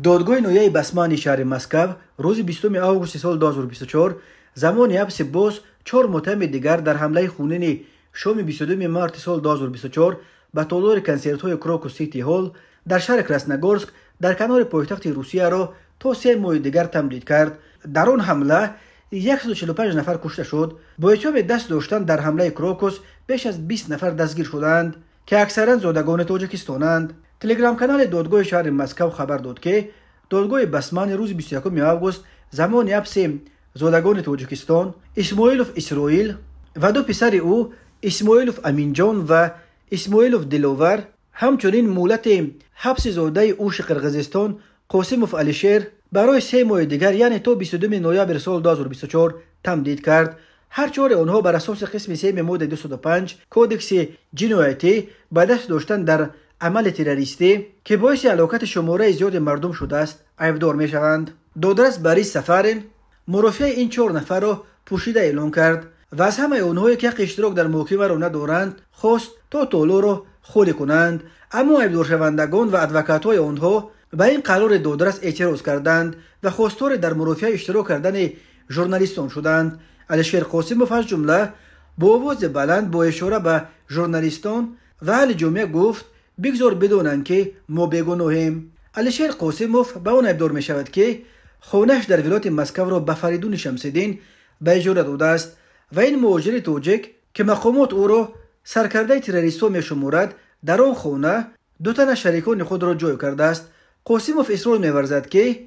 دادگاه نویه بسمانی شهر مسکو روز 20 آگوست سال 2024 زمان حبس باز 4 متهم دیگر در حمله خونین شام 22 مارس سال 2024 به تالار کنسرت‌های کراکوس سیتی هال در شهر کراسنogorsk در کنار پایتخت روسیه را تا 3 ماه دیگر تمدید کرد. در آن حمله 145 نفر کشته شد. با اتهام دست داشتن در حمله کراکوس بیش از 20 نفر دستگیر شدند که اکثرا زادگان تاجیکستانند. تلگرام کانال دادگاه شهر مسکو خبر داد که دادگاه بسمانی روز 21 آگوست زمان حبس زادگان تاجیکستان اسماعیلوف اسرائیل و دو پسر او اسماعیلوف امینجان و اسماعیلوف دلاور، همچنین مولت حبس زاده اوش قرقیزستان قاسموف علیشیر برای 3 ماه دیگر یعنی تا 22 نوامبر سال 2024 تمدید کرد. هر چهار آنها بر اساس قسم 3 ماده 205 کودکس جنایتی به دست داشتن در عمل تروریستی که باعث هلاکت شماره زیاد مردم شده است ایفدار می شوند. دادرس بریس سفرین مرافعه این 4 نفر را پوشیده اعلام کرد و از همه آنهایی که حق اشتراک در محاکمه را ندارند خواست تا تالار را خالی کنند، اما ایفدار شوندگان و ادوکات‌های آنها به این قرار دادرس اعتراض کردند و خواستار در مرافعه اشتراک کردن ژورنالیستان شدند. علیشیر قاسموف از جمله با آواز بلند با اشاره به ژورنالیستان و اهل جامعه گفت بگذار بدانند که ما بیگناهیم. علیشیر قاسموف به آن ایفدار می شود که خانه‌اش در ولایت مسکو را به فریدون شمس‌الدین به اجاره داده است و این مهاجر تاجیک که مقامات او را سرکرده تروریست‌ها می شمارد در آن خانه 2 تن شریکان خود را جای کرده است. قاسموف اصرار می ورزد که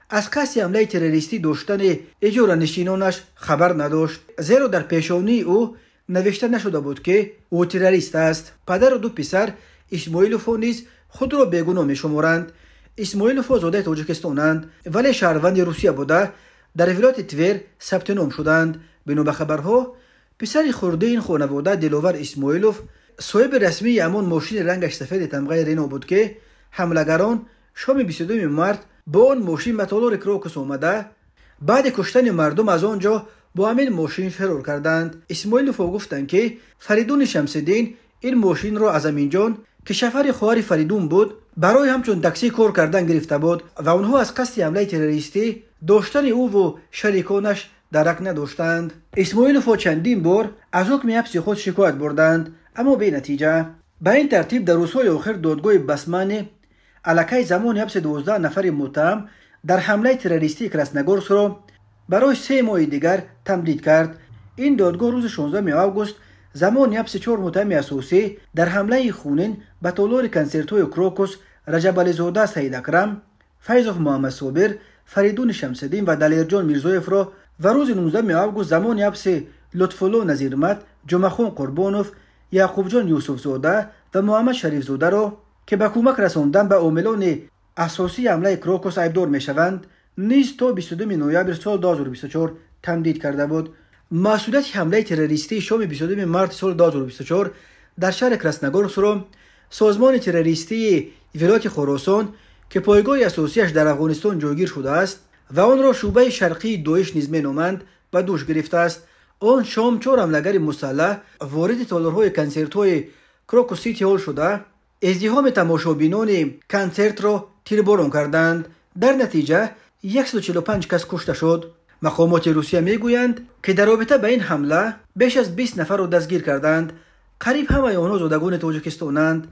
از قصد حمله تروریستی داشتن اجاره نشینانش خبر نداشت، زیرا در پیشانی او نوشته نشده بود که او تروریست است. پدر و 2 پسر اسماعیلوف نیز خود را بیگناه می شمارند. اسماعیلوف زاده تاجیکستانند ولی شهروند روسیه بوده در ولایت تور ثبت نام شدند. بنا به خبرها پسر خرده این خانواده دلاور اسماعیلوف صاحب رسمی همان ماشین رنگش سفید تمغه رنو بود که حملگران شام 22 مارس با آن ماشین به تالار کراکوس آمده بعد کشتن مردم از آنجا با همین ماشین فرار کردند. اسماعیلوف گفتند که فریدون شمس‌الدین این ماشین را از امینجان که شفر خواهر فریدون بود برای همچون تاکسی کار کردن گرفته بود و آنها از قصد حمله تروریستی داشتن او و شریکانش درک نداشتند. اسماعیلوف چندین بار از حکم حبس خود شکایت بردند اما بی نتیجه. به این ترتیب در روزهای آخر دادگاه بسمانی علاقه زمان حبس 12 نفر متهم در حمله تروریستی کراسنogorsk را برای 3 ماه دیگر تمدید کرد. این دادگاه روز 16 آگوست زمان حبس 4 متهم اساسی در حمله خونین به تالار کنسرت‌های کراکوس رجب علیزاده سید اکرم، فیضوف محمد صابر، فریدون شمس‌الدین و دلیرجان میرزایف را و روز 19 آگوست زمان حبس لطف‌الله نظیرمت، جمعخان قربانوف، یعقوب جان یوسف زاده و محمد شریف زاده را که به کمک رساندن به عاملان اساسی حمله کراکوس ایفدار می شوند نیز تا 22 نوامبر سال 2024 تمدید کرده بود. مسئولیت حمله تروریستی شام 22 مارس سال 2024 در شهر کراسنogorsk را سازمان تروریستی ولایت خراسان که پایگاه اساسیش در افغانستان جایگیر شده است و آن را شعبه شرقی داعش نیز مینامند به دوش گرفته است. آن شام 4 حملهگر مسلح وارد تالارهای کنسرت‌های کراکوس سیتی هال شده ازدحام تماشابینان کنسرت را تیرباران کردند. در نتیجه 145 کس کشته شد. مقامات روسیه میگویند که در رابطه به این حمله بیش از 20 نفر را دستگیر کردند. قریب همه آنها زادگان تاجیکستانند.